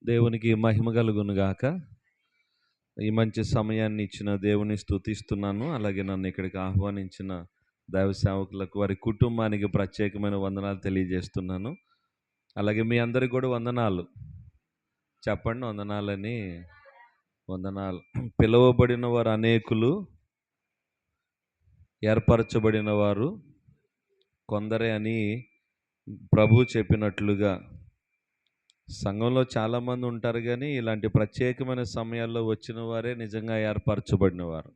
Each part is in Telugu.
దేవునికి మహిమ కలుగును గాక. ఈ మంచి సమయాన్ని ఇచ్చిన దేవుని స్తుతిస్తున్నాను. అలాగే నన్ను ఇక్కడికి ఆహ్వానించిన దైవ సేవకులకు, వారి కుటుంబానికి ప్రత్యేకమైన వందనాలు తెలియజేస్తున్నాను. అలాగే మీ అందరికి కూడా వందనాలు చెప్పండి. వందనాలని. వందనాలు. పిలువబడిన వారు అనేకులు, ఏర్పరచబడిన వారు కొందరే అని ప్రభు చెప్పినట్లుగా సంఘంలో చాలామంది ఉంటారు, కానీ ఇలాంటి ప్రత్యేకమైన సమయాల్లో వచ్చిన వారే నిజంగా ఏర్పరచబడిన వారు.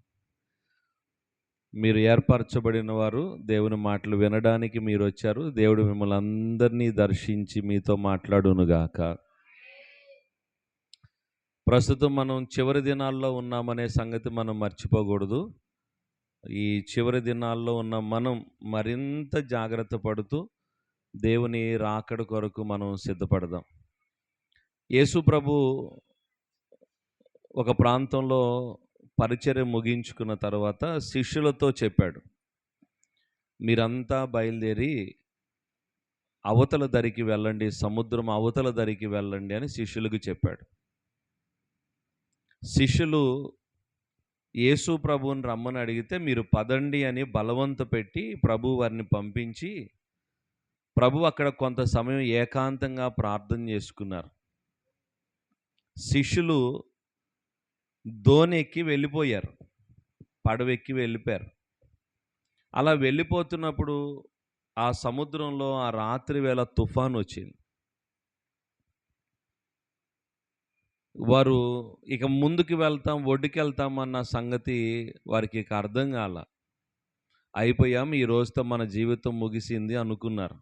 మీరు ఏర్పరచబడిన వారు, దేవుని మాటలు వినడానికి మీరు వచ్చారు. దేవుడు మిమ్మల్ని అందరినీ దర్శించి మీతో మాట్లాడునుగాక. ప్రస్తుతం మనం చివరి దినాల్లో ఉన్నామనే సంగతి మనం మర్చిపోకూడదు. ఈ చివరి దినాల్లో ఉన్న మనం మరింత జాగ్రత్త పడుతూ దేవుని రాకడ కొరకు మనం సిద్ధపడదాం. యేసు ప్రభు ఒక ప్రాంతంలో పరిచర్య ముగించుకున్న తర్వాత శిష్యులతో చెప్పాడు, మీరంతా బయలుదేరి అవతల దరికి వెళ్ళండి, సముద్రం అవతల దరికి వెళ్ళండి అని శిష్యులకు చెప్పాడు. శిష్యులు యేసు ప్రభువుని రమ్మని అడిగితే మీరు పదండి అని బలవంత పెట్టి ప్రభు వారిని పంపించి, ప్రభు అక్కడ కొంత సమయం ఏకాంతంగా ప్రార్థన చేసుకున్నారు. శిష్యులు దోణి ఎక్కి వెళ్ళిపోయారు, పడవెక్కి వెళ్ళిపోయారు. అలా వెళ్ళిపోతున్నప్పుడు ఆ సముద్రంలో ఆ రాత్రి వేళ తుఫాను వచ్చింది. వారు ఇక ముందుకు వెళ్తాం, ఒడ్డుకి వెళ్తాం అన్న సంగతి వారికి ఇక అర్థం కాల. అయిపోయాం, ఈ రోజుతో మన జీవితం ముగిసింది అనుకున్నారు.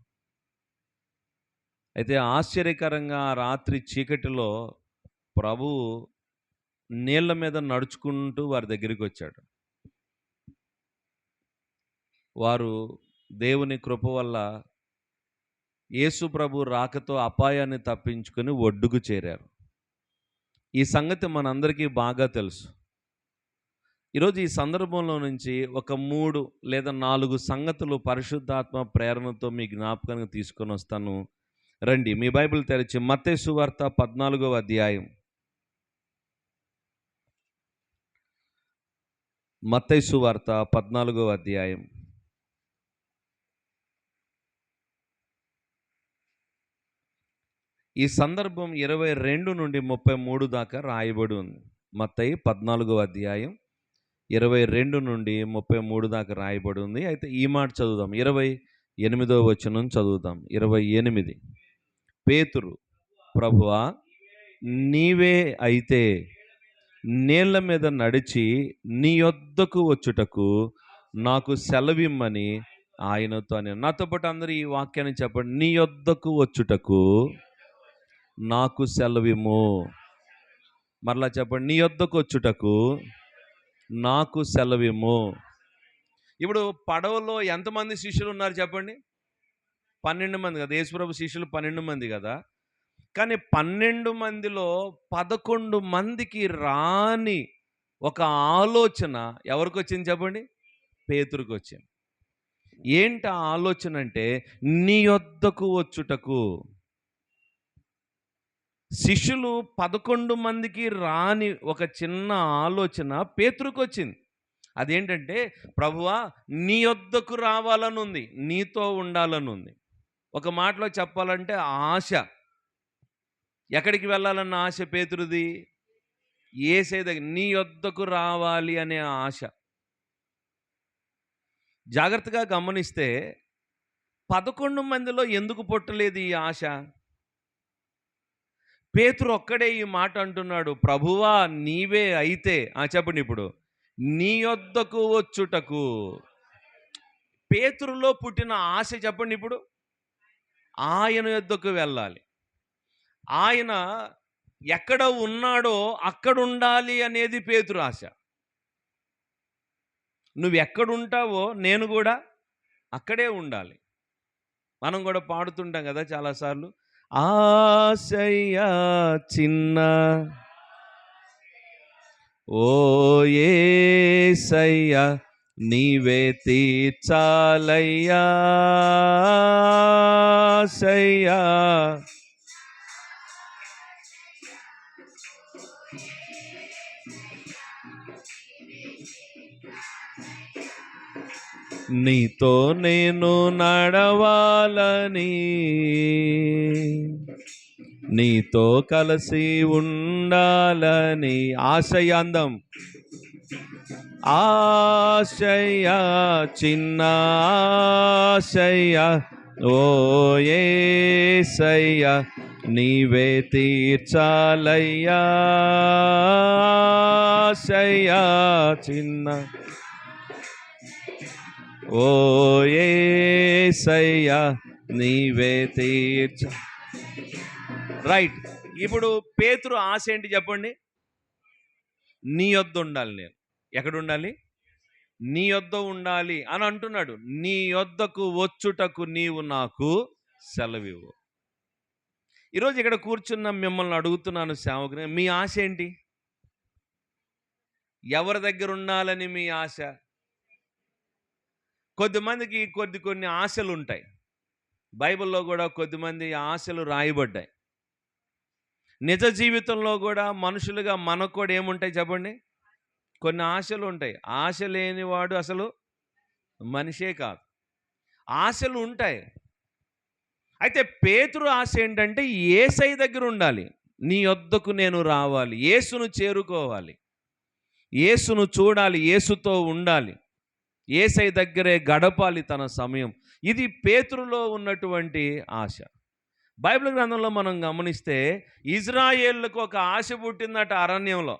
అయితే ఆశ్చర్యకరంగా ఆ రాత్రి చీకటిలో ప్రభు నీళ్ల మీద నడుచుకుంటూ వారి దగ్గరికి వచ్చాడు. వారు దేవుని కృప వల్ల యేసు ప్రభు రాకతో అపాయాన్ని తప్పించుకొని ఒడ్డుకు చేరారు. ఈ సంగతి మనందరికీ బాగా తెలుసు. ఈరోజు ఈ సందర్భంలో నుంచి ఒక 3 లేదా 4 సంగతులు పరిశుద్ధాత్మ ప్రేరణతో మీ జ్ఞాపకానికి తీసుకొని వస్తాను. రండి, మీ బైబిల్ తెరిచి మత్తయి సువార్త 14వ అధ్యాయం. మత్తయి సువార్త 14వ అధ్యాయం. ఈ సందర్భం 22 నుండి 33 దాకా రాయబడి ఉంది. మత్తయి 14వ అధ్యాయం 22 నుండి 33 దాకా రాయబడి ఉంది. అయితే ఈ మాట చదువుదాం. 28వ వచనం చదువుదాం. 28. పేతురు, ప్రభువా నీవే అయితే నీళ్ల మీద నడిచి నీ యొద్దకు వచ్చుటకు నాకు సెలవిమ్మని ఆయనతో అని. నాతో పాటు అందరూ ఈ వాక్యాన్ని చెప్పండి. నీ యొద్దకు వచ్చుటకు నాకు సెలవిమ్ము. మరలా చెప్పండి. నీ యొద్దకు వచ్చుటకు నాకు సెలవిమ్ము. ఇప్పుడు పడవలో ఎంతమంది శిష్యులు ఉన్నారు చెప్పండి? 12 మంది కదా. యేసుప్రభు శిష్యులు 12 మంది కదా. కానీ 12 మందిలో 11 మందికి రాని ఒక ఆలోచన ఎవరికి వచ్చింది చెప్పండి? పేతురుకు వచ్చింది. ఏంటి ఆ ఆలోచన అంటే, నీ యొద్దకు వచ్చుటకు. శిష్యులు 11 మందికి రాని ఒక చిన్న ఆలోచన పేతురుకు వచ్చింది. అదేంటంటే, ప్రభువా నీ యొద్దకు రావాలని ఉంది, నీతో ఉండాలని ఉంది. ఒక మాటలో చెప్పాలంటే ఆశ. ఎక్కడికి వెళ్ళాలన్న ఆశ పేతురుది? యేసయ్య దగ్గర. నీ యొద్దకు రావాలి అనే ఆశ. జాగ్రత్తగా గమనిస్తే 11 మందిలో ఎందుకు పుట్టలేదు ఈ ఆశ? పేతురు ఒక్కడే ఈ మాట అంటున్నాడు, ప్రభువా నీవే అయితే చెప్పండి ఇప్పుడు, నీ యొద్దకు వచ్చుటకు. పేతురులో పుట్టిన ఆశ చెప్పండి ఇప్పుడు, ఆయన యొద్దకు వెళ్ళాలి. ఆయన ఎక్కడ ఉన్నాడో అక్కడ ఉండాలి అనేది పేతురు ఆశ. నువ్వు ఎక్కడుంటావో నేను కూడా అక్కడే ఉండాలి. మనం కూడా పాడుతుంటాం కదా చాలాసార్లు, ఆశయ్యా చిన్న ఓ యేసయ్యా నీవే తీర్చాలయ్యా ఆశయ్యా. నీతో నేను నడవాలని, నీతో కలిసి ఉండాలని ఆశయాందం. ఆశయ చిన్న ఆశయ ఓ యేసయ్య నీవే తీర్చాలయ్యా. ఆశయ చిన్న ఓ యేసయ్య నీవే తీర్చ. రైట్. ఇప్పుడు పేతురు ఆశ ఏంటి చెప్పండి? నీ యొద్ద ఉండాలి. నేను ఎక్కడ ఉండాలి? నీ యొద్ద ఉండాలి అని అంటున్నాడు. నీ యొద్దకు వచ్చుటకు నీవు నాకు సెలవివ్వు. ఈరోజు ఇక్కడ కూర్చున్న మిమ్మల్ని అడుగుతున్నాను సేవకుని, మీ ఆశ ఏంటి? ఎవరి దగ్గర ఉండాలని మీ ఆశ? కొద్దిమందికి కొన్ని ఆశలు ఉంటాయి. బైబిల్లో కూడా కొద్దిమంది ఆశలు రాయబడ్డాయి. నిజ జీవితంలో కూడా మనుషులుగా మనకు కూడా ఏముంటాయి చెప్పండి? కొన్ని ఆశలు ఉంటాయి. ఆశ లేనివాడు అసలు మనిషే కాదు. ఆశలు ఉంటాయి. అయితే పేతురు ఆశ ఏంటంటే యేసయ్య దగ్గర ఉండాలి. నీ యొద్దకు నేను రావాలి, యేసును చేరుకోవాలి, యేసును చూడాలి, యేసుతో ఉండాలి, యేసయ్య దగ్గరే గడపాలి తన సమయం. ఇది పేతురులో ఉన్నటువంటి ఆశ. బైబిల్ గ్రంథంలో మనం గమనిస్తే ఇజ్రాయేళ్లకు ఒక ఆశ పుట్టిందట అరణ్యంలో.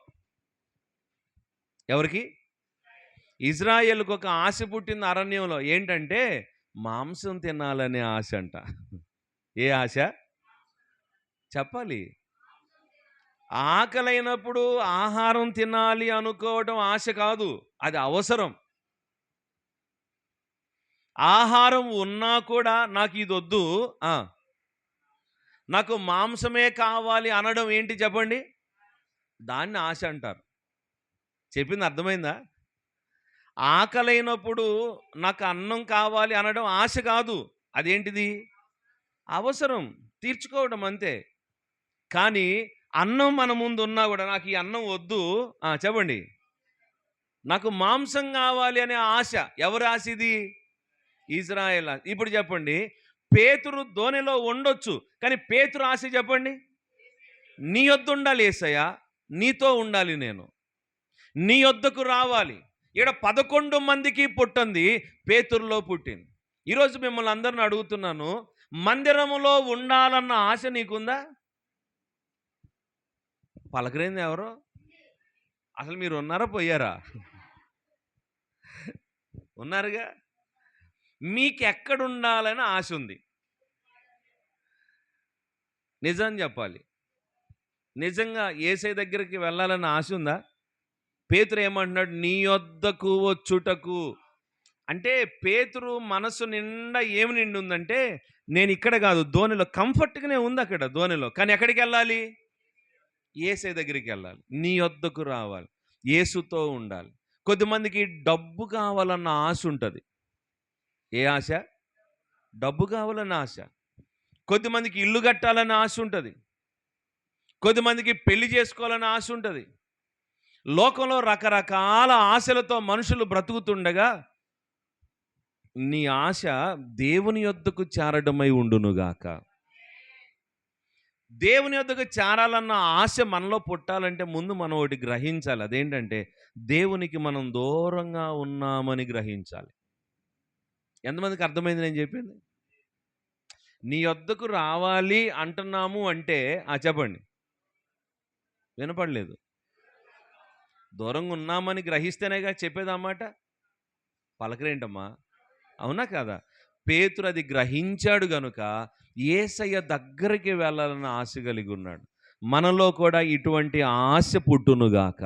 ఎవరికి? ఇజ్రాయేలుకు ఒక ఆశ పుట్టింది అరణ్యంలో. ఏంటంటే మాంసం తినాలనే ఆశ అంట. ఏ ఆశ చెప్పాలి? ఆకలైనప్పుడు ఆహారం తినాలి అనుకోవడం ఆశ కాదు, అది అవసరం. ఆహారం ఉన్నా కూడా నాకు ఇది వద్దు, నాకు మాంసమే కావాలి అనడం ఏంటి చెప్పండి? దాన్ని ఆశ అంటారు. చెప్పింది అర్థమైందా? ఆకలైనప్పుడు నాకు అన్నం కావాలి అనడం ఆశ కాదు, అదేంటిది? అవసరం, తీర్చుకోవడం అంతే. కానీ అన్నం మన ముందు ఉన్నా కూడా నాకు ఈ అన్నం వద్దు, చెప్పండి, నాకు మాంసం కావాలి అనే ఆశ. ఎవరి ఆశ ఇది? ఇజ్రాయేల్. ఇప్పుడు చెప్పండి, పేతురు ధోనిలో ఉండొచ్చు, కానీ పేతురు ఆశ చెప్పండి, నీ యొద్ద ఉండాలి యేసయ్య, నీతో ఉండాలి, నేను నీ యొద్దకు రావాలి. ఇక్కడ 11 మందికి పుట్టింది, పేతురులో పుట్టింది. ఈరోజు మిమ్మల్ని అందరిని అడుగుతున్నాను, మందిరములో ఉండాలన్న ఆశ నీకుందా? పలకరైంది ఎవరో? అసలు మీరు ఉన్నారా పోయారా? ఉన్నారుగా. మీకు ఎక్కడుండాలని ఆశ ఉంది? నిజం చెప్పాలి, నిజంగా యేసయ్య దగ్గరికి వెళ్ళాలని ఆశ ఉందా? పేతురు ఏమంటున్నాడు? నీ యొద్దకు వచ్చుటకు. అంటే పేతురు మనసు నిండా ఏమి నిండి ఉందంటే, నేను ఇక్కడ కాదు, ధోనిలో కంఫర్ట్గానే ఉంది అక్కడ ధోనిలో, కానీ ఎక్కడికి వెళ్ళాలి? యేసయ్య దగ్గరికి వెళ్ళాలి, నీ యొద్దకు రావాలి, యేసుతో ఉండాలి. కొద్దిమందికి డబ్బు కావాలన్న ఆశ ఉంటుంది. ఏ ఆశ? డబ్బు కావాలన్న ఆశ. కొద్దిమందికి ఇల్లు కట్టాలన్న ఆశ ఉంటుంది. కొద్దిమందికి పెళ్లి చేసుకోవాలన్న ఆశ ఉంటుంది. లోకంలో రకరకాల ఆశలతో మనుషులు బ్రతుకుతుండగా నీ ఆశ దేవుని యొద్దకు చేరడమై ఉండునుగాక. దేవుని యొద్దకు చేరాలన్న ఆశ మనలో పుట్టాలంటే ముందు మనం ఒకటి గ్రహించాలి. అదేంటంటే దేవునికి మనం దూరంగా ఉన్నామని గ్రహించాలి. ఎంతమందికి అర్థమైంది నేను చెప్పింది? నీ యొద్దకు రావాలి అంటున్నాము అంటే చెప్పండి, వినపడలేదు. దూరంగా ఉన్నామని గ్రహిస్తేనేగా చెప్పేదన్నమాట. పలకరేంటమ్మా? అవునా కదా? పేతురు అది గ్రహించాడు గనుక యేసయ్య దగ్గరికి వెళ్ళాలని ఆశ కలిగి ఉన్నాడు. మనలో కూడా ఇటువంటి ఆశ పుట్టునుగాక.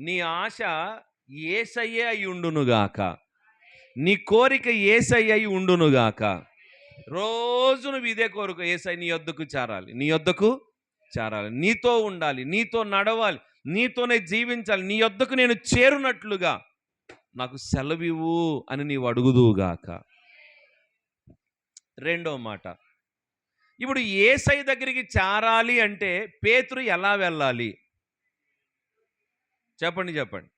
నీ ఆశ యేసయ్యే అయి ఉండునుగాక. నీ కోరిక యేసయ్య అయి ఉండునుగాక. రోజు నువ్వు ఇదే కోరిక, యేసయ్య నీ యొద్దకు చేరాలి, నీ యొద్దకు చేరాలి, నీతో ఉండాలి, నీతో నడవాలి, నీతోనే జీవించాలి, నీ యొద్దకు నేను చేరునట్లుగా నాకు సెలవివ్వు అని నీవు అడుగుదువుగాక. రెండో మాట, ఇప్పుడు యేసయ్య దగ్గరికి చేరాలి అంటే పేతురు ఎలా వెళ్ళాలి? చెప్పండి.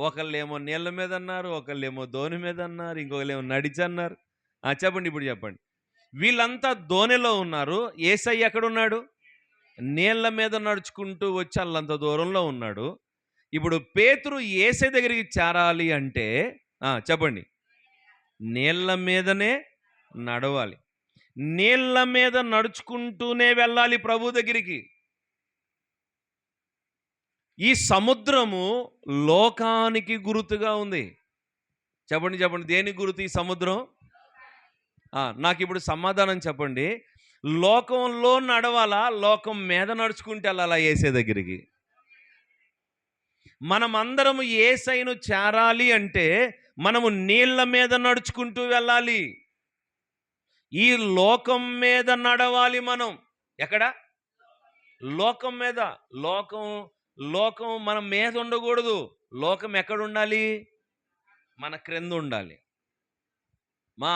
ఒకళ్ళేమో నీళ్ళ మీద అన్నారు, ఒకళ్ళేమో దోణి మీద అన్నారు, ఇంకొకళ్ళేమో నడిచన్నారు. చెప్పండి, ఇప్పుడు చెప్పండి. వీళ్ళంతా దోణిలో ఉన్నారు, యేసయ్య ఎక్కడున్నాడు? నీళ్ళ మీద నడుచుకుంటూ వచ్చి అల్లంత దూరంలో ఉన్నాడు. ఇప్పుడు పేతురు యేసయ్య దగ్గరికి చేరాలి అంటే చెప్పండి, నీళ్ళ మీదనే నడవాలి. నీళ్ళ మీద నడుచుకుంటూనే వెళ్ళాలి ప్రభు దగ్గరికి. ఈ సముద్రము లోకానికి గురుతుగా ఉంది. చెప్పండి చెప్పండి, దేనికి గుర్తు ఈ సముద్రం? నాకు ఇప్పుడు సమాధానం చెప్పండి. లోకంలో నడవాలా, లోకం మీద నడుచుకుంటూ వెళ్ళాలా యేసే దగ్గరికి? మనమందరము యేసయ్యను చేరాలి అంటే మనము నీళ్ళ మీద నడుచుకుంటూ వెళ్ళాలి. ఈ లోకం మీద నడవాలి మనం. ఎక్కడ? లోకం మీద. లోకం లోకం మన మీద ఉండకూడదు. లోకం ఎక్కడ ఉండాలి? మన క్రింద ఉండాలి.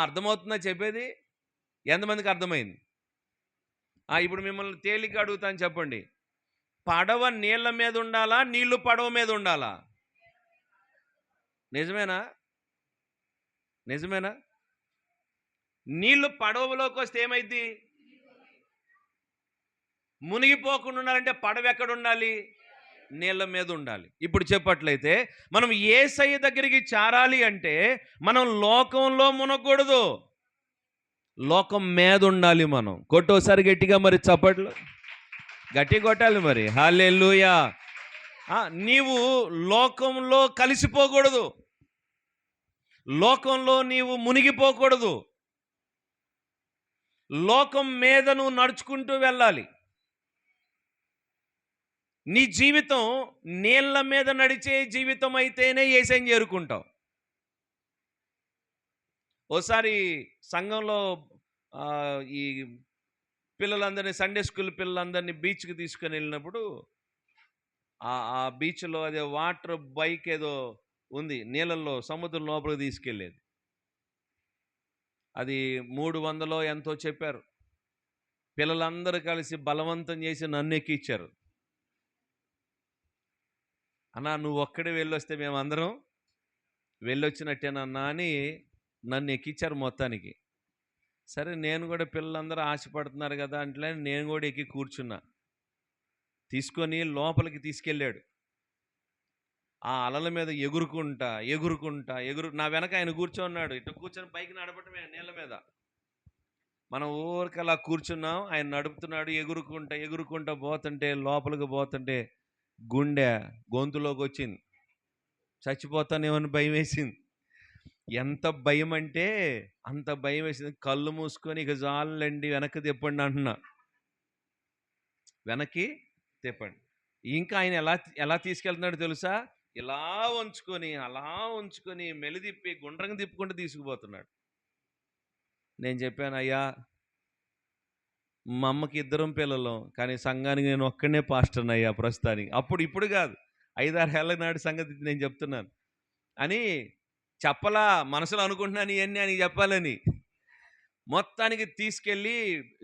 అర్థమవుతుందా చెప్పేది? ఎంతమందికి అర్థమైంది? ఇప్పుడు మిమ్మల్ని తేలిక అడుగుతాను, చెప్పండి. పడవ నీళ్ళ మీద ఉండాలా, నీళ్లు పడవ మీద ఉండాలా? నిజమేనా? నిజమేనా? నీళ్లు పడవలోకి వస్తే ఏమైంది? మునిగిపోకుండా ఉండాలంటే పడవ ఎక్కడ ఉండాలి? నీళ్ళ మీద ఉండాలి. ఇప్పుడు చెప్పట్లయితే మనం యేసయ్య దగ్గరికి చేరాలి అంటే మనం లోకంలో మునగకూడదు, లోకం మీద ఉండాలి. మనం కొట్టోసారి గట్టిగా మరి చప్పట్లు గట్టి కొట్టాలి మరి. హల్లెలూయా. నీవు లోకంలో కలిసిపోకూడదు, లోకంలో నీవు మునిగిపోకూడదు, లోకం మీద నువ్వు నడుచుకుంటూ వెళ్ళాలి. నీ జీవితం నీళ్ళ మీద నడిచే జీవితం అయితేనే యేసయ్యని చేరుకుంటావు. ఓసారి సంఘంలో ఈ పిల్లలందరినీ, సండే స్కూల్ పిల్లలందరినీ బీచ్కి తీసుకొని వెళ్ళినప్పుడు ఆ బీచ్లో అదే వాటర్ బైక్ ఏదో ఉంది, నీళ్ళల్లో సముద్రం లోపలికి తీసుకెళ్ళేది. అది 300 ఎంతో చెప్పారు. పిల్లలందరూ కలిసి బలవంతం చేసి నన్ను ఎక్కిచ్చారు. అన్నా, నువ్వు ఒక్కడే వెళ్ళొస్తే మేమందరం వెళ్ళొచ్చినట్టేనన్నా అని నన్ను ఎక్కిచ్చారు మొత్తానికి. సరే, నేను కూడా పిల్లలందరూ ఆశపడుతున్నారు కదా అంటే నేను కూడా ఎక్కి కూర్చున్నా. తీసుకొని లోపలికి తీసుకెళ్ళాడు. ఆ అలల మీద ఎగురుకుంటా నా వెనక ఆయన కూర్చోన్నాడు. ఇట్లా కూర్చొని పైకి నడపటమే నీళ్ళ మీద. మనం ఊరికి అలా కూర్చున్నాం, ఆయన నడుపుతున్నాడు. ఎగురుకుంటా పోతుంటే, లోపలికి పోతుంటే గుండె గొంతులోకి వచ్చింది. చచ్చిపోతానేమని భయం వేసింది. ఎంత భయం అంటే అంత భయం వేసింది. కళ్ళు మూసుకొని ఇక జాలండి వెనక్కి తిప్పండి అంటున్నా. వెనక్కి తిప్పండి. ఇంకా ఆయన ఎలా తీసుకెళ్తున్నాడు తెలుసా? ఇలా ఉంచుకొని, అలా ఉంచుకొని, మెలిదిప్పి గుండ్రంగా తిప్పుకుంటూ తీసుకుపోతున్నాడు. నేను చెప్పాను, అయ్యా, మా అమ్మకి 2 పిల్లలు, కానీ సంఘానికి నేను ఒక్కనే పాస్టర్ని అయ్యా ప్రస్తుతానికి. ఇప్పుడు కాదు, 5-6 ఏళ్ళ నాటి సంగతి నేను చెప్తున్నాను అని చెప్పలా. మనసులో అనుకుంటున్నాను ఇవన్నీ అని చెప్పాలని. మొత్తానికి తీసుకెళ్ళి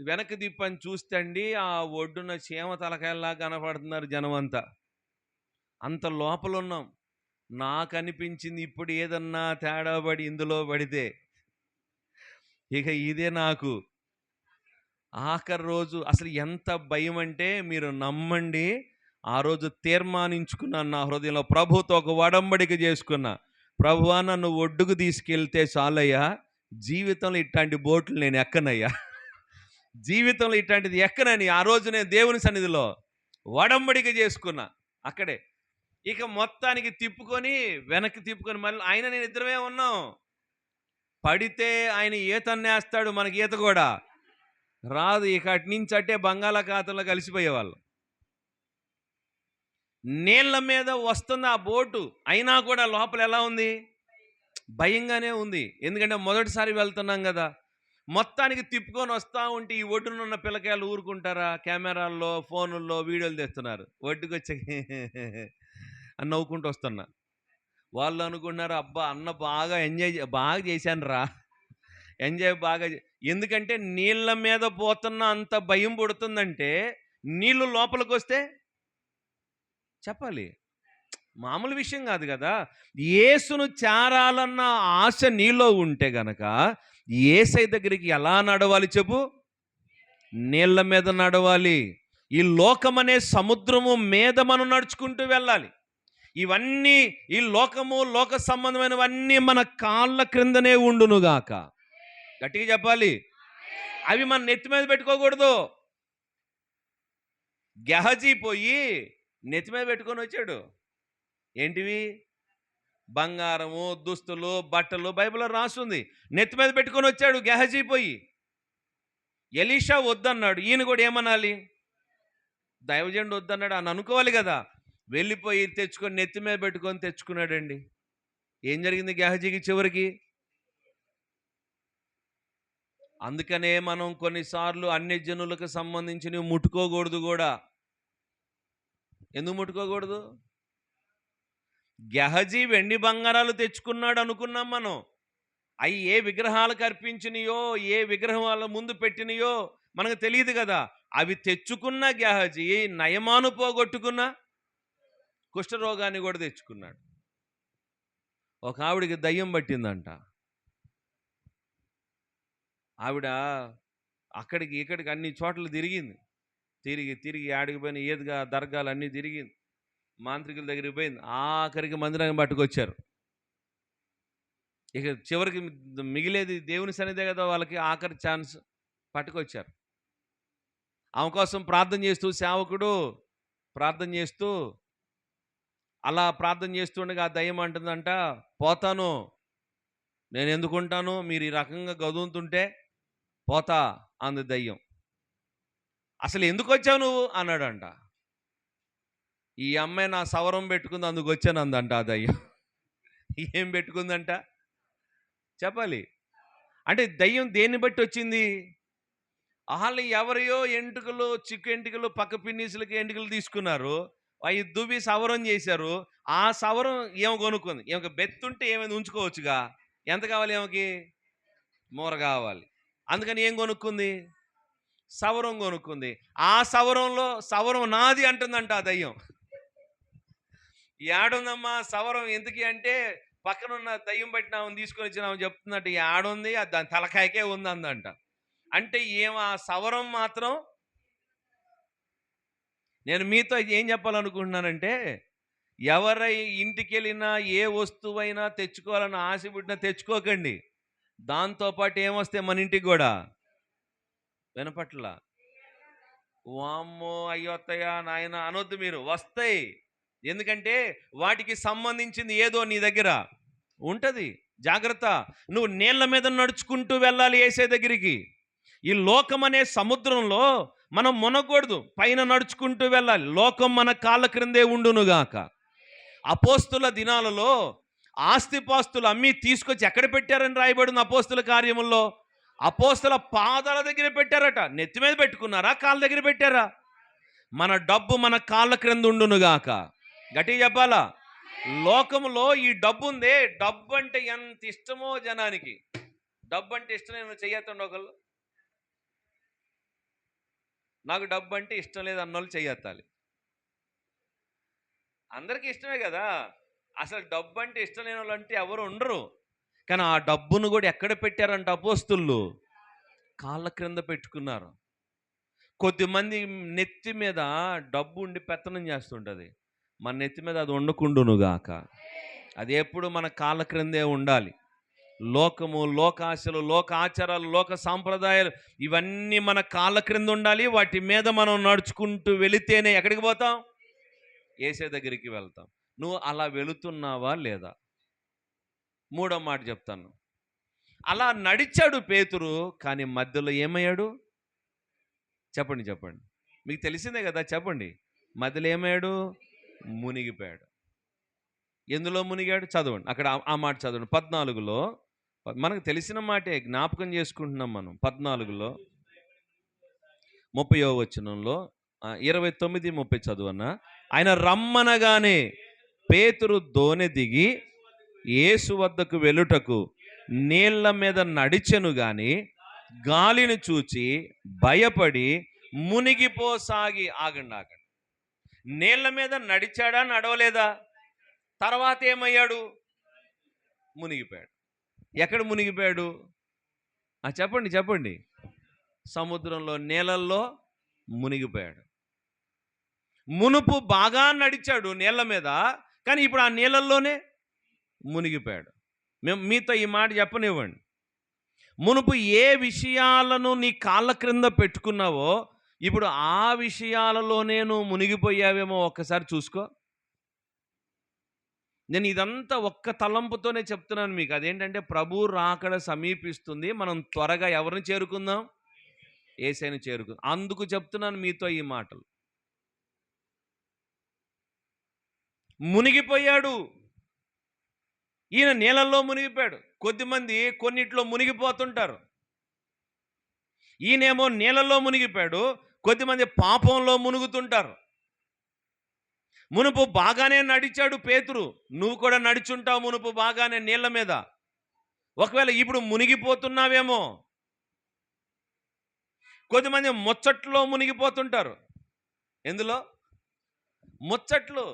వెనక్కి తిప్పని చూస్తండి, ఆ ఒడ్డున చీమ తలకాయల్లా కనపడుతున్నారు జనం అంతా. అంత లోపల ఉన్నాం. నాకు అనిపించింది, ఇప్పుడు ఏదన్నా తేడా పడి ఇందులో పడితే ఇక ఇదే నాకు ఆఖరి రోజు. అసలు ఎంత భయం అంటే మీరు నమ్మండి, ఆ రోజు తీర్మానించుకున్నాను నా హృదయంలో, ప్రభుతో ఒక ఒడంబడిక చేసుకున్నా. ప్రభువా, నన్ను ఒడ్డుకు తీసుకెళ్తే చాలయ్యా, జీవితంలో ఇట్లాంటి బోట్లు నేను ఎక్కనయ్యా, జీవితంలో ఇట్లాంటిది ఎక్కనని ఆ రోజు నేను దేవుని సన్నిధిలో ఒడంబడిక చేసుకున్నా అక్కడే. ఇక మొత్తానికి వెనక్కి తిప్పుకొని మళ్ళీ ఆయన నేను ఇద్దరమే ఉన్నాం. పడితే ఆయన ఈతన్నేస్తాడు, మనకి ఈత కూడా రాదు. ఇక అటు నుంచి అట్టే బంగాళాఖాతంలో కలిసిపోయేవాళ్ళు. నీళ్ళ మీద వస్తుంది ఆ బోటు, అయినా కూడా లోపల ఎలా ఉంది? భయంగానే ఉంది. ఎందుకంటే మొదటిసారి వెళ్తున్నాం కదా. మొత్తానికి తిప్పుకొని వస్తూ ఉంటే ఈ ఒడ్డునున్న పిల్లకాయలు ఊరుకుంటారా? కెమెరాల్లో, ఫోనుల్లో వీడియోలు తెస్తున్నారు. ఒడ్డుకు వచ్చి అని నవ్వుకుంటూ వస్తున్నా. వాళ్ళు అనుకుంటున్నారు, అబ్బా అన్న బాగా చేశాను రా, ఎంజాయ్ బాగా. ఎందుకంటే నీళ్ళ మీద పోతున్న అంత భయం పుడుతుందంటే నీళ్ళు లోపలికి వస్తే చెప్పాలి, మామూలు విషయం కాదు కదా. యేసును చేరాలన్న ఆశ నీలో ఉంటే గనక యేసయ్య దగ్గరికి ఎలా నడవాలి చెప్పు? నీళ్ళ మీద నడవాలి. ఈ లోకమనే సముద్రము మీద మనం నడుచుకుంటూ వెళ్ళాలి. ఇవన్నీ, ఈ లోకము, లోక సంబంధమైనవన్నీ మన కాళ్ళ క్రిందనే ఉండునుగాక. గట్టిగా చెప్పాలి. అవి మన నెత్తి మీద పెట్టుకోకూడదు. గెహజీ పోయి నెత్తి మీద పెట్టుకొని వచ్చాడు. ఏంటివి? బంగారము, దుస్తులు, బట్టలు, బైబిల్లో రాస్తుంది. నెత్తి మీద పెట్టుకొని వచ్చాడు గెహజీ పోయి. ఎలీషా వద్దన్నాడు. ఈయన కూడా ఏమనాలి? దైవజనుడు వద్దన్నాడు అని అనుకోవాలి కదా. వెళ్ళిపోయి తెచ్చుకొని నెత్తి మీద పెట్టుకొని తెచ్చుకున్నాడండి. ఏం జరిగింది గెహజీకి చివరికి? అందుకనే మనం కొన్నిసార్లు అన్ని జనులకు సంబంధించినవి ముట్టుకోకూడదు కూడా. ఎందుకు ముట్టుకోకూడదు? గెహజీ వెండి బంగారాలు తెచ్చుకున్నాడు అనుకున్నాం మనం. అవి ఏ విగ్రహాలకు అర్పించినయో, ఏ విగ్రహం వాళ్ళ ముందు పెట్టినయో మనకు తెలియదు కదా. అవి తెచ్చుకున్న గెహజీ నయమాను పోగొట్టుకున్న కుష్ఠరోగాన్ని కూడా తెచ్చుకున్నాడు. ఒక ఆవిడికి దయ్యం పట్టిందంట. ఆవిడ అక్కడికి ఇక్కడికి అన్ని చోట్ల తిరిగింది. తిరిగి ఆడికి పోయిన ఏదిగా దర్గాలు అన్నీ తిరిగింది. మాంత్రికుల దగ్గరికి పోయింది. ఆఖరికి మందిరాన్ని పట్టుకొచ్చారు. ఇక చివరికి మిగిలేది దేవుని సన్నిధే కదా వాళ్ళకి ఆఖరి ఛాన్స్. పట్టుకొచ్చారు. ఆమె కోసం ప్రార్థన చేస్తూ, సేవకుడు ప్రార్థన చేస్తూ, అలా ప్రార్థన చేస్తుండగా ఆ దయ్యం అంటుందంట, పోతాను, నేను ఎందుకుంటాను, మీరు ఈ రకంగా గదువుతుంటే పోతా అంది దయ్యం. అసలు ఎందుకు వచ్చావు నువ్వు అన్నాడంట. ఈ అమ్మాయి నా సవరం పెట్టుకుంది అందుకు వచ్చాను అందంట ఆ దయ్యం. ఏం పెట్టుకుందంట చెప్పాలి. అంటే దయ్యం దేన్ని బట్టి వచ్చింది? వాళ్ళు ఎవరియో ఎంటుకలు, చిక్కు ఎంటుకలు, పక్క పిన్నీసులకి ఎంటుకలు తీసుకున్నారు. అవి దువ్వి సవరం చేశారు. ఆ సవరం ఏమో కొనుక్కుంది. ఏమొక బెత్తుంటే ఏమైనా ఉంచుకోవచ్చుగా. ఎంత కావాలి ఏమకి? మూర కావాలి. అందుకని ఏం కొనుక్కుంది? సవరం కొనుక్కుంది. ఆ సవరంలో సవరం నాది అంటుందంట ఆ దయ్యం. ఏడుందమ్మా సవరం ఎందుకు అంటే పక్కనున్న దయ్యం పట్టినామని తీసుకొని వచ్చినామని చెప్తున్నట్టు ఏడుంది, దాని తలకాయకే ఉంది అందంట. అంటే ఆ సవరం మాత్రం. నేను మీతో ఏం చెప్పాలనుకుంటున్నానంటే, ఎవరై ఇంటికి వెళ్ళినా ఏ వస్తువైనా తెచ్చుకోవాలని ఆశ పుట్టినా తెచ్చుకోకండి. దాంతోపాటు ఏమొస్తే మన ఇంటికి కూడా వినపట్ల. వామ్మో అయ్యో అత్తయ్య నాయన అనొద్దు మీరు, వస్తాయి. ఎందుకంటే వాటికి సంబంధించింది ఏదో నీ దగ్గర ఉంటుంది. జాగ్రత్త. నువ్వు నీళ్ళ మీద నడుచుకుంటూ వెళ్ళాలి యేసే దగ్గరికి. ఈ లోకం అనే సముద్రంలో మనం మునగకూడదు, పైన నడుచుకుంటూ వెళ్ళాలి. లోకం మన కాళ్ళ క్రిందే ఉండునుగాక. అపోస్తుల దినాలలో ఆస్తిపాస్తులు అమ్మి తీసుకొచ్చి ఎక్కడ పెట్టారని రాయబడింది అపోస్తుల కార్యముల్లో? అపోస్తుల పాదాల దగ్గర పెట్టారట. నెత్తి మీద పెట్టుకున్నారా, కాళ్ళ దగ్గర పెట్టారా? మన డబ్బు మన కాళ్ళ క్రింద ఉండునుగాక. గట్టిగా చెప్పాలా? లోకంలో ఈ డబ్బు ఉందే, డబ్బు అంటే ఎంత ఇష్టమో జనానికి. డబ్బు అంటే ఇష్టం నేను చెయ్యొద్దండి ఒకళ్ళు. నాకు డబ్బు అంటే ఇష్టం లేదు అన్నోళ్ళు చెయ్యెత్తాలి. అందరికీ ఇష్టమే కదా. అసలు డబ్బు అంటే ఇష్టం లేని వాళ్ళు అంటే ఎవరు ఉండరు. కానీ ఆ డబ్బును కూడా ఎక్కడ పెట్టారంట అపోస్తులు? కాళ్ళ క్రింద పెట్టుకున్నారు. కొద్దిమంది నెత్తి మీద డబ్బు ఉండి పెత్తనం చేస్తుంటుంది. మన నెత్తి మీద అది ఉండకుండునుగాక. అది ఎప్పుడు మన కాళ్ళ క్రిందే ఉండాలి. లోకము, లోకాశలు, లోక ఆచారాలు, లోక సాంప్రదాయాలు ఇవన్నీ మన కాళ్ళ క్రింద ఉండాలి. వాటి మీద మనం నడుచుకుంటూ వెళితేనే ఎక్కడికి పోతాం? యేసే దగ్గరికి వెళ్తాం. నువ్వు అలా వెళుతున్నావా లేదా? మూడో మాట చెప్తాను. అలా నడిచాడు పేతురు, కానీ మధ్యలో ఏమయ్యాడు? చెప్పండి. మీకు తెలిసిందే కదా, చెప్పండి. మధ్యలో ఏమయ్యాడు? మునిగిపోయాడు. ఎందులో మునిగాడు? చదవండి అక్కడ ఆ మాట చదవండి. 14లో మనకు తెలిసిన మాటే జ్ఞాపకం చేసుకుంటున్నాం మనం. 14లో 30వ వచనంలో 29, 30 చదువన్న. ఆయన రమ్మనగానే పేతురు దోణి దిగి యేసు వద్దకు వెళ్ళుటకు నీళ్ల మీద నడిచెను గాని గాలిని చూచి భయపడి మునిగిపోసాగి. ఆగండి. నీళ్ల మీద నడిచాడా, నడవలేదా? తర్వాత ఏమయ్యాడు? మునిగిపోయాడు. ఎక్కడ మునిగిపోయాడు? చెప్పండి చెప్పండి. సముద్రంలో, నీళ్ళల్లో మునిగిపోయాడు. మునుపు బాగా నడిచాడు నీళ్ళ మీద, కానీ ఇప్పుడు ఆ నీళ్ళల్లోనే మునిగిపోయాడు. మీతో ఈ మాట చెప్పనివ్వండి. మునుపు ఏ విషయాలను నీ కాళ్ళ క్రింద పెట్టుకున్నావో ఇప్పుడు ఆ విషయాలలోనే నువ్వు మునిగిపోయావేమో ఒక్కసారి చూసుకో. నేను ఇదంతా ఒక్క తలంపుతోనే చెప్తున్నాను మీకు. అదేంటంటే ప్రభు రాకడ సమీపిస్తుంది, మనం త్వరగా ఎవరిని చేరుకుందాం? యేసయ్యను చేరుకుందాం. అందుకు చెప్తున్నాను మీతో ఈ మాటలు. మునిగిపోయాడు, ఈయన నీళ్ళల్లో మునిగిపోయాడు. కొద్దిమంది కొన్నిట్లో మునిగిపోతుంటారు. ఈయనేమో నీళ్ళల్లో మునిగిపోయాడు, కొద్దిమంది పాపంలో మునుగుతుంటారు. మునుపు బాగానే నడిచాడు పేతురు, నువ్వు కూడా నడిచుంటావు మునుపు బాగానే నీళ్ళ మీద. ఒకవేళ ఇప్పుడు మునిగిపోతున్నావేమో. కొద్దిమంది ముచ్చట్లో మునిగిపోతుంటారు. ఎందులో? ముచ్చట్లు.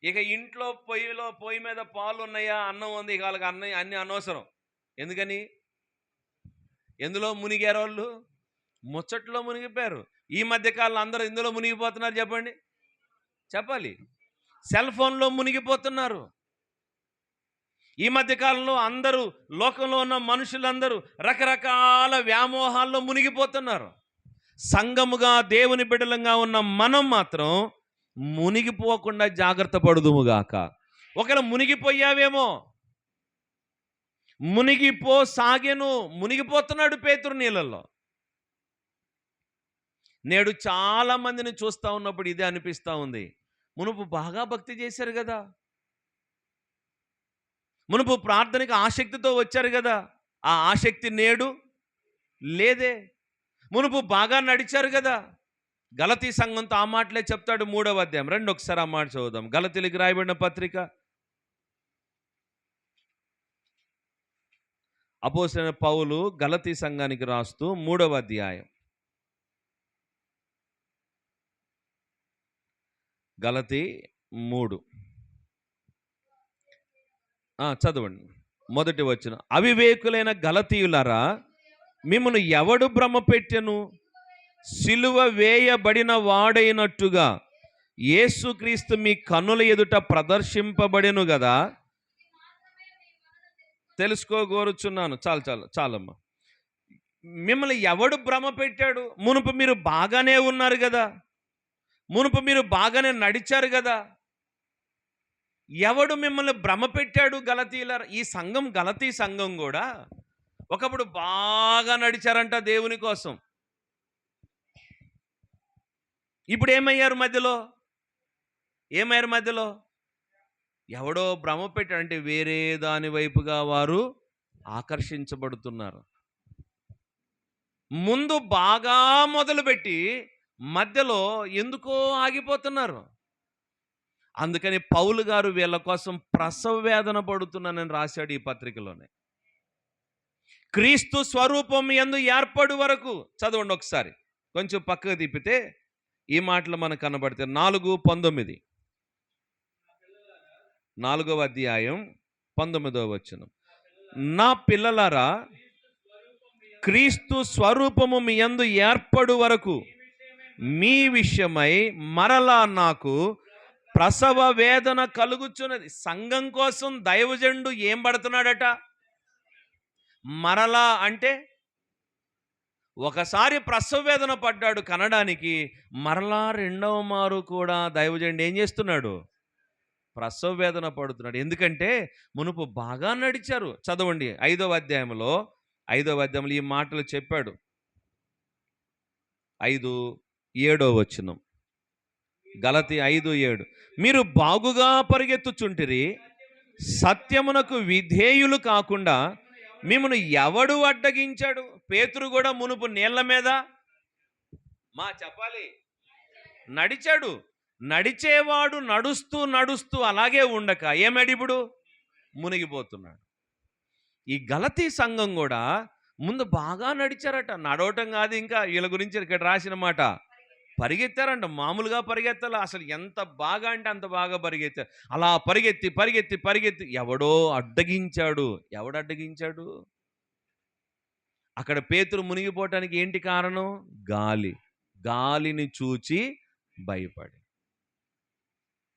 ఇక ఇంట్లో పొయ్యి మీద పాలు ఉన్నాయా, అన్నం ఉంది, ఇక వాళ్ళకి అన్ని అనవసరం. ఎందుకని? ఎందులో మునిగారు వాళ్ళు? ముచ్చట్లో మునిగిపోయారు. ఈ మధ్యకాలంలో అందరూ ఎందులో మునిగిపోతున్నారు చెప్పండి, చెప్పాలి. సెల్ ఫోన్లో మునిగిపోతున్నారు. ఈ మధ్యకాలంలో అందరూ, లోకంలో ఉన్న మనుషులందరూ రకరకాల వ్యామోహాల్లో మునిగిపోతున్నారు. సంఘముగా, దేవుని బిడ్డలంగా ఉన్న మనం మాత్రం మునిగిపోకుండా జాగ్రత్త పడుదుముగాక. ఒకవేళ మునిగిపోయావేమో, మునిగిపోతున్నాడు పేతురు నీళ్ళల్లో. నేడు చాలా మందిని చూస్తూ ఉన్నప్పుడు ఇదే అనిపిస్తూ ఉంది. మునుపు బాగా భక్తి చేశారు కదా, మునుపు ప్రార్థనకి ఆసక్తితో వచ్చారు కదా, ఆ ఆసక్తి నేడు లేదే. మునుపు బాగా నడిచారు కదా. గలతీ సంఘంతో ఆ మాటలే చెప్తాడు 3వ అధ్యాయం. రండి ఒకసారి ఆ మాట చదువుదాం. గలతీలకు రాయబడిన పత్రిక, అపోస్తలుడైన పౌలు గలతీ సంఘానికి రాస్తూ 3వ అధ్యాయం, గలతీ 3 చదవండి. మొదటి వచనం. అవివేకులైన గలతీయులారా, మిమ్మల్ని ఎవడు భ్రమ పెట్టెను? సిలువ వేయబడిన వాడైనట్టుగా యేసుక్రీస్తు మీ కన్నుల ఎదుట ప్రదర్శింపబడెను కదా. తెలుసుకోగోరుచున్నాను. చాలమ్మా. మిమ్మల్ని ఎవడు భ్రమ పెట్టాడు? మునుపు మీరు బాగానే ఉన్నారు కదా, మునుపు మీరు బాగానే నడిచారు కదా. ఎవడు మిమ్మల్ని భ్రమ పెట్టాడు? గలతీయులారా. ఈ సంఘం, గలతీ సంఘం కూడా ఒకప్పుడు బాగా నడిచారంట దేవుని కోసం. ఇప్పుడు ఏమయ్యారు మధ్యలో? ఎవడో భ్రమ పెట్టాడంటే వేరే దాని వైపుగా వారు ఆకర్షించబడుతున్నారు. ముందు బాగా మొదలుపెట్టి మధ్యలో ఎందుకో ఆగిపోతున్నారు. అందుకని పౌలు గారు వీళ్ళ కోసం ప్రసవ వేదన పడుతున్నానని రాశాడు ఈ పత్రికలోనే. క్రీస్తు స్వరూపం యందు ఏర్పడు వరకు. చదవండి ఒకసారి, కొంచెం పక్కకు తిప్పితే ఈ మాటలు మనకు కనబడితే 4:19, 4వ అధ్యాయం 19వ వచనం. నా పిల్లలారా, క్రీస్తు స్వరూపము మీ యందు ఏర్పడు వరకు మీ విషయమై మరలా నాకు ప్రసవ వేదన కలుగుచున్నది. సంఘం కోసం దైవజనుడు ఏం పడుతున్నాడట? మరలా అంటే ఒకసారి ప్రసవ వేదన పడ్డాడు కనడానికి, మరలా రెండవ మారు కూడా దైవజనుడు ఏం చేస్తున్నాడు? ప్రసవ వేదన పడుతున్నాడు. ఎందుకంటే మునుపు బాగా నడిచారు. చదవండి 5వ అధ్యాయంలో ఈ మాటలు చెప్పాడు. 5:7 వచనం. గలతీ 5:7. మీరు బాగుగా పరిగెత్తుచుంటిరి, సత్యమునకు విధేయులు కాకుండా మిమ్మల్ని ఎవడు అడ్డగించాడు? పేతురు కూడా మునుపు నీళ్ళ మీద చెప్పాలి నడిచాడు. నడిచేవాడు నడుస్తూ అలాగే ఉండక ఏమాడు? ఇప్పుడు మునిగిపోతున్నాడు. ఈ గలతీ సంఘం కూడా ముందు బాగా నడిచారట. నడవటం కాదు, ఇంకా వీళ్ళ గురించి ఇక్కడ రాసిన మాట పరిగెత్తారంట, మామూలుగా పరిగెత్తాల, అసలు ఎంత బాగా అంటే అంత బాగా పరిగెత్తారు. అలా పరిగెత్తి పరిగెత్తి పరిగెత్తి ఎవడో అడ్డగించాడు. ఎవడు అడ్డగించాడు? అక్కడ పేతురు మునిగిపోవటానికి ఏంటి కారణం? గాలి. గాలిని చూచి భయపడి.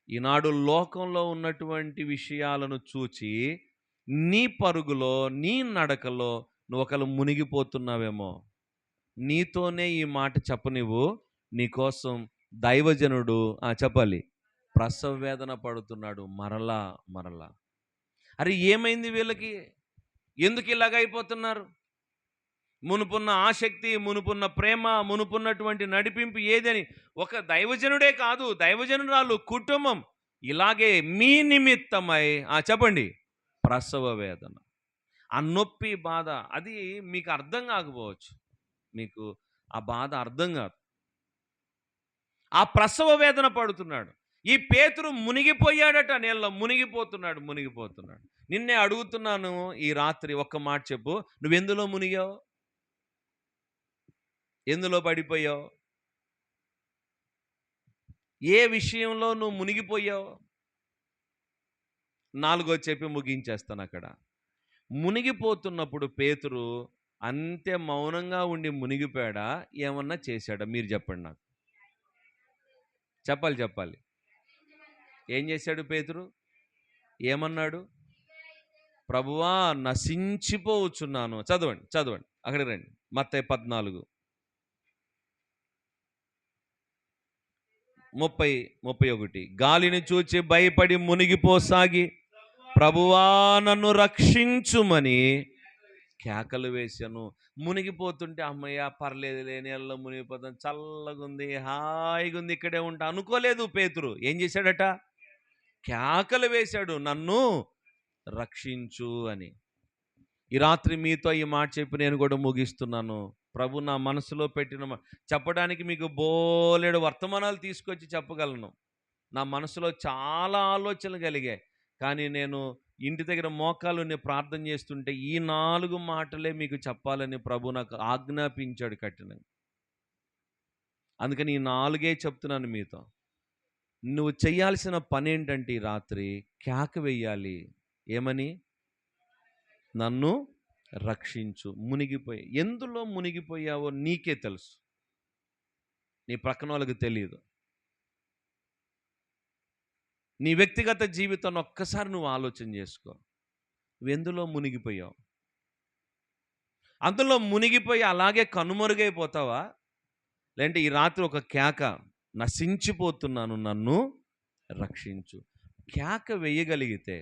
ఈనాడు లోకంలో ఉన్నటువంటి విషయాలను చూచి నీ పరుగులో, నీ నడకలో నువ్వు ఒకళ్ళు మునిగిపోతున్నావేమో. నీతోనే ఈ మాట చెప్పనివ్వు. నీకోసం దైవజనుడు చెప్పాలి, ప్రసవ వేదన పడుతున్నాడు మరలా మరలా. అరే ఏమైంది వీళ్ళకి? ఎందుకు ఇలాగ అయిపోతున్నారు? మునుపున్న ఆసక్తి, మునుపున్న ప్రేమ, మునుపున్నటువంటి నడిపింపు ఏదని ఒక దైవజనుడే కాదు, దైవజనురాలు కుటుంబం ఇలాగే మీ నిమిత్తమై చెప్పండి, ప్రసవ వేదన, ఆ నొప్పి, బాధ అది మీకు అర్థం కాకపోవచ్చు. మీకు ఆ బాధ అర్థం కాదు. ఆ ప్రసవ వేదన పడుతున్నాడు. ఈ పేతురు మునిగిపోయాడట, నీళ్ళలో మునిగిపోతున్నాడు. నిన్నే అడుగుతున్నాను ఈ రాత్రి, ఒక్క మాట చెప్పు, నువ్వెందులో మునిగావు? ఎందులో పడిపోయావు? ఏ విషయంలో నువ్వు మునిగిపోయావు? 4 చెప్పి ముగించేస్తాను. అక్కడ మునిగిపోతున్నప్పుడు పేతురు అంతే మౌనంగా ఉండి మునిగిపోయాడా, ఏమన్నా చేశాడా? మీరు చెప్పండి నాకు. చెప్పాలి. ఏం చేశాడు పేతురు? ఏమన్నాడు? ప్రభువా నశించిపోవచ్చున్నాను. చదవండి అక్కడికి రండి. మత్తయి 14:30-31. గాలిని చూచి భయపడి మునిగిపోసాగి ప్రభువా నన్ను రక్షించుమని కేకలు వేశాను. మునిగిపోతుంటే అమ్మయ్య పర్లేదు, నీళ్ళలో మునిగిపోతాను, చల్లగుంది, హాయిగా ఉంది, ఇక్కడే ఉంటా అనుకోలేదు పేతురు. ఏం చేశాడట? కేకలు వేశాడు, నన్ను రక్షించు అని. ఈ రాత్రి మీతో ఈ మాట చెప్పి నేను కూడా ముగిస్తున్నాను. ప్రభు నా మనసులో పెట్టిన చెప్పడానికి మీకు బోలెడు వర్తమానాలు తీసుకొచ్చి చెప్పగలను. నా మనసులో చాలా ఆలోచనలు కలిగాయి. కానీ నేను ఇంటి దగ్గర మోకాళ్ళుని ప్రార్థన చేస్తుంటే ఈ 4 మాటలే మీకు చెప్పాలని ప్రభు నాకు ఆజ్ఞాపించాడు కఠినంగా. అందుకని ఈ 4 చెప్తున్నాను మీతో. నువ్వు చేయాల్సిన పని ఏంటంటే ఈ రాత్రి కేక వెయ్యాలి. ఏమని? నన్ను రక్షించు. ఎందులో మునిగిపోయావో నీకే తెలుసు, నీ ప్రక్కన వాళ్ళకి తెలియదు. నీ వ్యక్తిగత జీవితాన్ని ఒక్కసారి నువ్వు ఆలోచన చేసుకో. నువ్వెందులో మునిగిపోయావు? అందులో మునిగిపోయి అలాగే కనుమరుగైపోతావా? లేదంటే ఈ రాత్రి ఒక కేక, నశించిపోతున్నాను, నన్ను రక్షించు. కేక వేయగలిగితే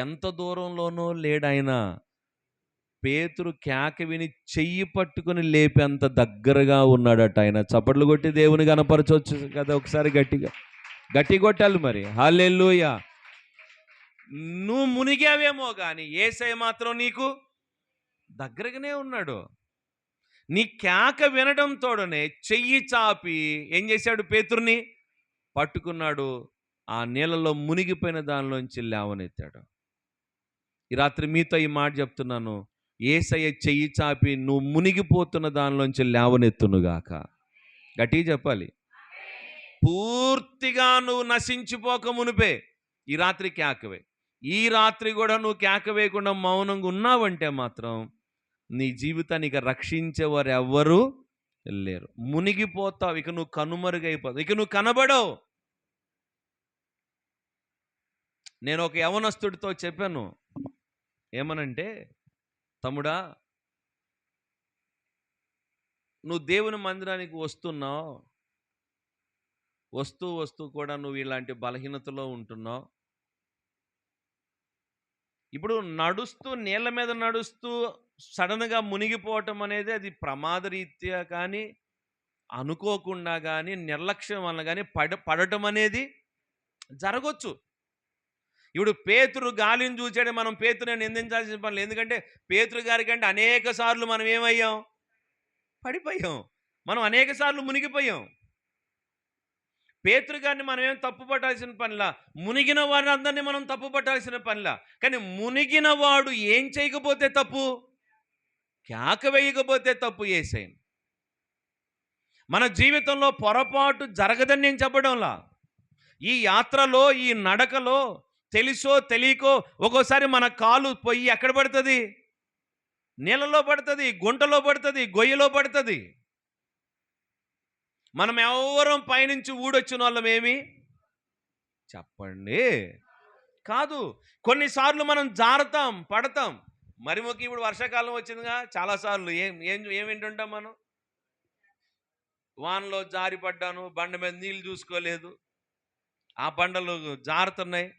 ఎంత దూరంలోనో లేడైనా పేతురు కేక విని చెయ్యి పట్టుకుని లేపేంత దగ్గరగా ఉన్నాడట ఆయన. చప్పట్లు కొట్టి దేవుని కనపరచవచ్చు కదా ఒకసారి గట్టిగా. గట్టి కొట్టాలి మరి. హల్లెలూయా. నువ్వు మునిగావేమో కానీ యేసయ్య మాత్రం నీకు దగ్గరగానే ఉన్నాడు. నీ కేక వినడం తోడనే చెయ్యి చాపి ఏం చేశాడు? పేతురుని పట్టుకున్నాడు. ఆ నీళ్ళలో మునిగిపోయిన దానిలోంచి లేవనెత్తాడు. ఈ రాత్రి మీతో ఈ మాట చెప్తున్నాను, యేసయ్య చెయ్యి చాపి నువ్వు మునిగిపోతున్న దానిలోంచి లేవనెత్తునుగాక. గట్టిగా చెప్పాలి. పూర్తిగా నువ్వు నశించిపోక మునిపే ఈ రాత్రి కేకవే. ఈ రాత్రి కూడా నువ్వు కేక వేయకుండా మౌనంగా ఉన్నావంటే మాత్రం నీ జీవితాన్ని రక్షించేవారు ఎవ్వరూ లేరు. మునిగిపోతావు, ఇక నువ్వు కనుమరుగైపోతావు, ఇక నువ్వు కనబడవు. నేను ఒక యవనస్తుడితో చెప్పాను, ఏమనంటే, తమ్ముడా నువ్వు దేవుని మందిరానికి వస్తున్నావు, వస్తూ కూడా నువ్వు ఇలాంటి బలహీనతలో ఉంటున్నావు. ఇప్పుడు నడుస్తూ నీళ్ళ మీద నడుస్తూ సడన్గా మునిగిపోవటం అనేది అది ప్రమాదరీత్యా కానీ, అనుకోకుండా కానీ, నిర్లక్ష్యం వల్ల కానీ పడటం అనేది జరగవచ్చు. ఇప్పుడు పేతురు గాలిని చూచాడు, మనం పేతురుని నిందించాల్సిన పని లేదు. ఎందుకంటే పేతురు గారి కంటే అనేక సార్లు మనం ఏమయ్యాం? పడిపోయాం. మనం అనేక సార్లు మునిగిపోయాం. పేతురు గారిని మనం ఏం తప్పు పట్టాల్సిన పనిలా, మునిగిన వారిని అందరినీ మనం తప్పు పట్టాల్సిన పనిలా. కానీ మునిగిన వాడు ఏం చేయకపోతే తప్పు? కేక వేయకపోతే తప్పు యేసయ్యను. మన జీవితంలో పొరపాటు జరగదని నేను చెప్పడంలా. ఈ యాత్రలో, ఈ నడకలో తెలుసో తెలియకో ఒక్కోసారి మన కాలు పొయ్యి ఎక్కడ పడుతుంది? నీళ్ళలో పడుతుంది, గుంటలో పడుతుంది, గొయ్యిలో పడుతుంది. మనం ఎవ్వరం పైనుంచి ఊడొచ్చిన వాళ్ళం ఏమి చెప్పండి. కాదు. కొన్నిసార్లు మనం జారుతాం, పడతాం. మరి ముఖ్య ఇప్పుడు వర్షాకాలం వచ్చిందిగా, చాలాసార్లు ఏం వింటుంటాం మనం? వానలో జారి పడ్డాను, బండ మీద నీళ్ళు చూసుకోలేదు, ఆ బండలు జారుతున్నాయి,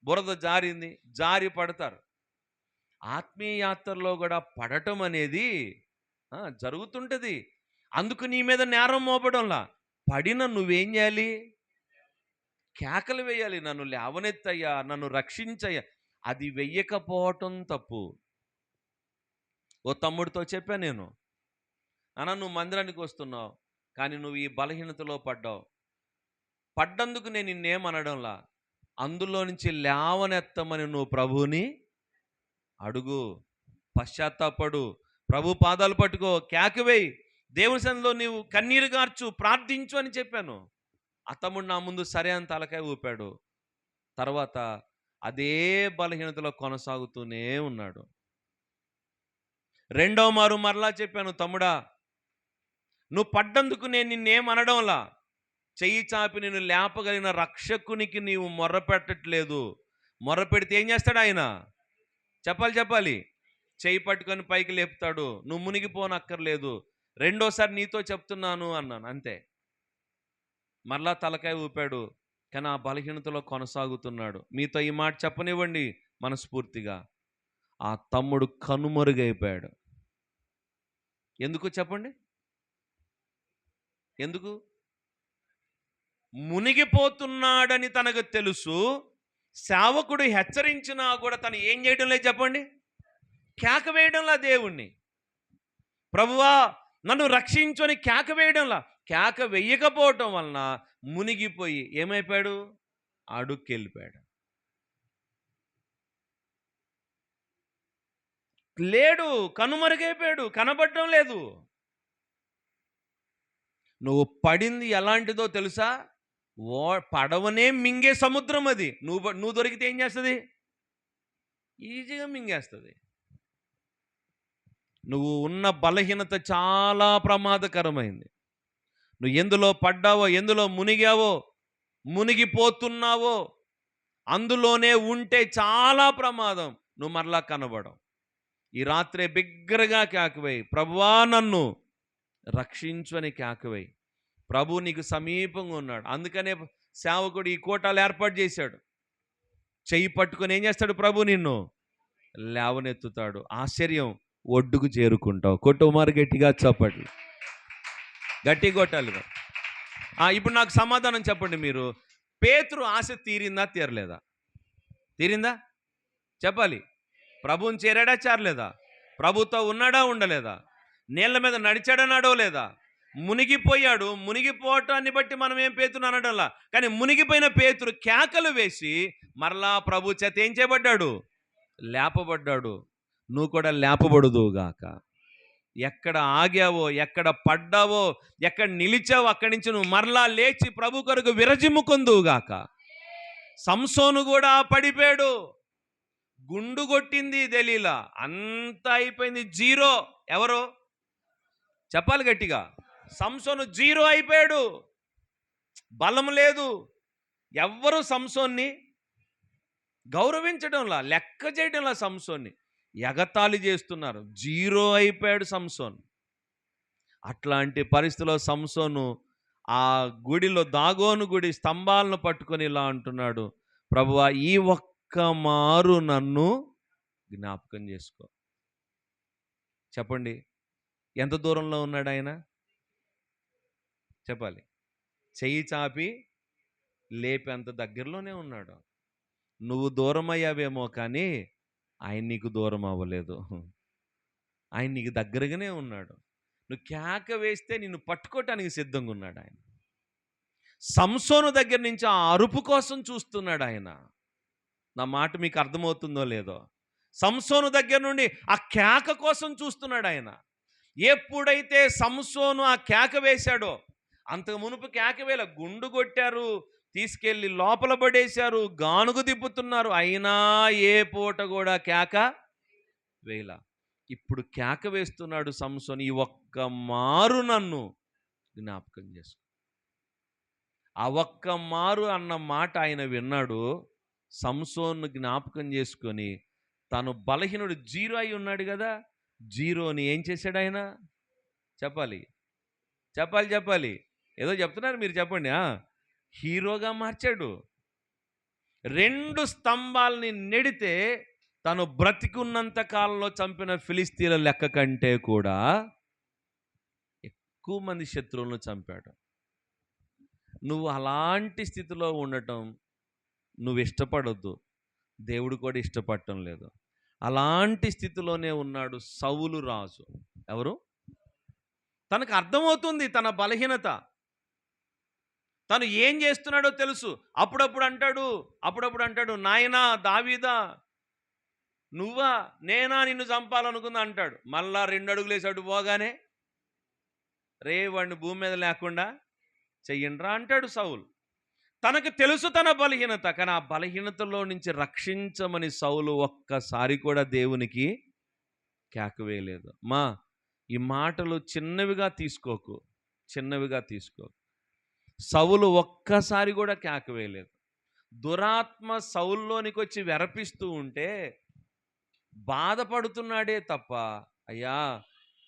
బురద జారింది, జారి పడతారు. ఆత్మీయ యాత్రలో కూడా పడటం అనేది జరుగుతుంటుంది. అందుకు నీ మీద నేరం మోపడంలా. పడిన నువ్వేం చేయాలి? కేకలు వేయాలి, నన్ను లేవనెత్తయ్యా, నన్ను రక్షించయ్యా. అది వెయ్యకపోవటం తప్పు. ఓ తమ్ముడితో చెప్పాను నేను, అన్న నువ్వు మందిరానికి వస్తున్నావు, కానీ నువ్వు ఈ బలహీనతలో పడ్డావు. పడ్డందుకు నేను నిన్నేమనడంలా, అందులో నుంచి లేవనెత్తమని నువ్వు ప్రభువుని అడుగు, పశ్చాత్తాపడు, ప్రభు పాదాలు పట్టుకో, కేకవేయి, దేవుని సన్నిధిలో నీవు కన్నీరు గార్చు, ప్రార్థించు అని చెప్పాను. ఆ తమ్ముడు నా ముందు సరే అని తలకాయ ఊపాడు. తర్వాత అదే బలహీనతలో కొనసాగుతూనే ఉన్నాడు. రెండో మారు మరలా చెప్పాను, తమ్ముడా నువ్వు పడ్డందుకు నేను నిన్నేమనడంలా, చెయ్యి చాపి నేను లేపగలిగిన రక్షకునికి నీవు మొర్రపెట్టట్లేదు. మొర్రపెడితే ఏం చేస్తాడు ఆయన? చెప్పాలి. చెయ్యి పట్టుకొని పైకి లేపుతాడు. నువ్వు మునిగిపోనక్కర్లేదు, రెండోసారి నీతో చెప్తున్నాను అన్నాను, అంతే. మరలా తలకాయ ఊపాడు, కానీ ఆ బలహీనతలో కొనసాగుతున్నాడు. మీతో ఈ మాట చెప్పనివ్వండి మనస్ఫూర్తిగా, ఆ తమ్ముడు కనుమరుగైపోయాడు. ఎందుకు చెప్పండి? ఎందుకు? మునిగిపోతున్నాడని తనకు తెలుసు. సేవకుడు హెచ్చరించినా కూడా తను ఏం చేయడం లేదు చెప్పండి? కేక వేయడంలా దేవుణ్ణి, ప్రభువా నన్ను రక్షించు అని కేక వేయడంలా. కేక వెయ్యకపోవటం వలన మునిగిపోయి ఏమైపోయాడు? అడుక్కెళ్ళిపోయాడు. లేడు, కనుమరుగైపోయాడు, కనబడటం లేదు. నువ్వు పడింది ఎలాంటిదో తెలుసా? పడవనే మింగే సముద్రం అది. నువ్వు దొరికితే ఏం చేస్తుంది? ఈజీగా మింగేస్తుంది. నువ్వు ఉన్న బలహీనత చాలా ప్రమాదకరమైంది. నువ్వు ఎందులో పడ్డావో, ఎందులో మునిగావో, మునిగిపోతున్నావో అందులోనే ఉంటే చాలా ప్రమాదం. నువ్వు మరలా కనబడవు. ఈ రాత్రే బిగ్గరగా కేకవేయి, ప్రభువా నన్ను రక్షించు అని కేకవేయి. ప్రభు నీకు సమీపంగా ఉన్నాడు. అందుకనే సేవకుడు ఈ కోటాలు ఏర్పాటు చేశాడు. చెయ్యి పట్టుకొని ఏం చేస్తాడు? ప్రభు నిన్ను లేవనెత్తుతాడు. ఆశ్చర్యం, ఒడ్డుకు చేరుకుంటావు. కొట్టుమారు గట్టిగా చప్పట్లు, గట్టి కొట్టాలి. ఇప్పుడు నాకు సమాధానం చెప్పండి మీరు. పేతురు ఆశ తీరిందా తీరలేదా? తీరిందా? చెప్పాలి. ప్రభువుని చేరాడా చేరలేదా? ప్రభుతో ఉన్నాడా ఉండలేదా? నీళ్ళ మీద నడిచాడా నడవలేదా? మునిగిపోయాడు. మునిగిపోవటాన్ని బట్టి మనం ఏం పేతురు అనడంలా, కానీ మునిగిపోయిన పేతురు కేకలు వేసి మరలా ప్రభు చేత ఏం చేయబడ్డాడు? లేపబడ్డాడు. నువ్వు కూడా లేపబడుదువుగాక. ఎక్కడ ఆగావో, ఎక్కడ పడ్డావో, ఎక్కడ నిలిచావో అక్కడి నుంచి నువ్వు మరలా లేచి ప్రభు కొరకు విరజిమ్ముకుందువుగాక. సంసోను కూడా పడిపోయాడు. గుండు కొట్టింది దెలీలా, అంతా అయిపోయింది, జీరో. ఎవరు చెప్పాలి గట్టిగా? సంసోను జీరో అయిపోయాడు. బలం లేదు. ఎవ్వరు సంసోన్ని గౌరవించడంలా, లెక్క చేయడంలా, సంసోన్ని ఎగతాళి చేస్తున్నారు. జీరో అయిపోయాడు సంసోన్. అట్లాంటి పరిస్థితిలో సంసోను ఆ గుడిలో, దాగోను గుడి స్తంభాలను పట్టుకొని ఇలా అంటున్నాడు, ప్రభువా ఈ ఒక్క మారు నన్ను జ్ఞాపకం చేసుకో. చెప్పండి, ఎంత దూరంలో ఉన్నాడు ఆయన? చెప్పాలి. చెయ్యి చాపి లేపేంత దగ్గరలోనే ఉన్నాడు. నువ్వు దూరం అయ్యావేమో, కానీ ఆయన నీకు దూరం అవ్వలేదు. ఆయన నీకు దగ్గరగానే ఉన్నాడు. నువ్వు కేక వేస్తే నిన్ను పట్టుకోవటానికి సిద్ధంగా ఉన్నాడు ఆయన. సంసోను దగ్గర నుంచి ఆ అరుపు కోసం చూస్తున్నాడు ఆయన. నా మాట మీకు అర్థమవుతుందో లేదో? సంసోను దగ్గర నుండి ఆ కేక కోసం చూస్తున్నాడు ఆయన. ఎప్పుడైతే సంసోను ఆ కేక వేశాడో, అంతకు మునుపు కేక వేల, గుండు కొట్టారు, తీసుకెళ్ళి లోపల పడేశారు, గానుగు తిప్పుతున్నారు, అయినా ఏ పూట కూడా కేక వేల. ఇప్పుడు కేక వేస్తున్నాడు సంసోను, ఈ ఒక్క మారు నన్ను జ్ఞాపకం చేసుకో. ఆ ఒక్క మారు అన్న మాట ఆయన విన్నాడు. సంసోను జ్ఞాపకం చేసుకొని, తను బలహీనుడు, జీరో అయి ఉన్నాడు కదా, జీరోని ఏం చేశాడు ఆయన? చెప్పాలి చెప్పాలి చెప్పాలి ఏదో చెప్తున్నారు మీరు, చెప్పండి. హీరోగా మార్చాడు. 2 స్తంభాలని నెడితే తను బ్రతికున్నంత కాలంలో చంపిన ఫిలిస్తీన్ల లెక్క కంటే కూడా ఎక్కువ మంది శత్రువులను చంపాడు. నువ్వు అలాంటి స్థితిలో ఉండటం నువ్వు ఇష్టపడొద్దు, దేవుడు కూడా ఇష్టపడటం లేదు. అలాంటి స్థితిలోనే ఉన్నాడు సౌలు రాజు. ఎవరు? తనకు అర్థమవుతుంది తన బలహీనత, తను ఏం చేస్తున్నాడో తెలుసు. అప్పుడప్పుడు అంటాడు నాయనా దావీదా, నువ్వా నేనా నిన్ను చంపాలనుకుందా అంటాడు. మళ్ళా 2 అడుగులు వేసి అటు పోగానే, రే వాడిని భూమి మీద లేకుండా చెయ్యండ్రా అంటాడు సౌలు. తనకు తెలుసు తన బలహీనత, కానీ ఆ బలహీనతలో నుంచి రక్షించమని సౌలు ఒక్కసారి కూడా దేవునికి కేకవేయలేదు. ఈ మాటలు చిన్నవిగా తీసుకోకు. సౌలు ఒక్కసారి కూడా కేకవేయలేదు. దురాత్మ సౌల్లోనికి వచ్చి వెరపిస్తూ ఉంటే బాధపడుతున్నాడే తప్ప, అయ్యా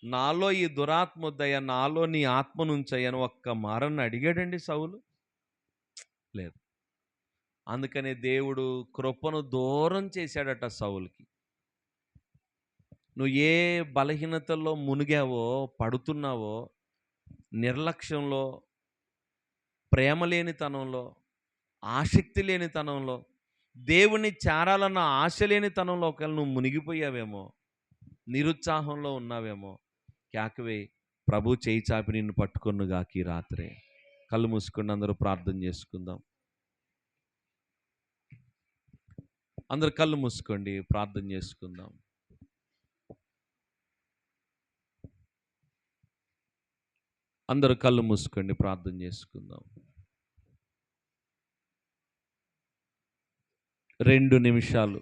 నాలో ఈ దురాత్మ వద్దయ్యా, నాలో నీ ఆత్మ నుంచయ్యని ఒక్క మారని అడిగాడండి సౌలు? లేదు. అందుకనే దేవుడు కృపను దూరం చేశాడట సౌలుకి. నువ్వు ఏ బలహీనతల్లో మునిగావో, పడుతున్నావో, నిర్లక్ష్యంలో, ప్రేమ లేనితనంలో, ఆసక్తి లేనితనంలో, దేవుణ్ణి చేరాలన్న ఆశ లేనితనంలో ఒకవేళ నువ్వు మునిగిపోయావేమో, నిరుత్సాహంలో ఉన్నావేమో, కేకవే, ప్రభు చేయి చాపి నిన్ను పట్టుకొనుగాక ఈ రాత్రే. కళ్ళు మూసుకొని అందరూ ప్రార్థన చేసుకుందాం. అందరు కళ్ళు మూసుకోండి, ప్రార్థన చేసుకుందాం. అందరూ కళ్ళు మూసుకోండి, ప్రార్థన చేసుకుందాం. 2 నిమిషాలు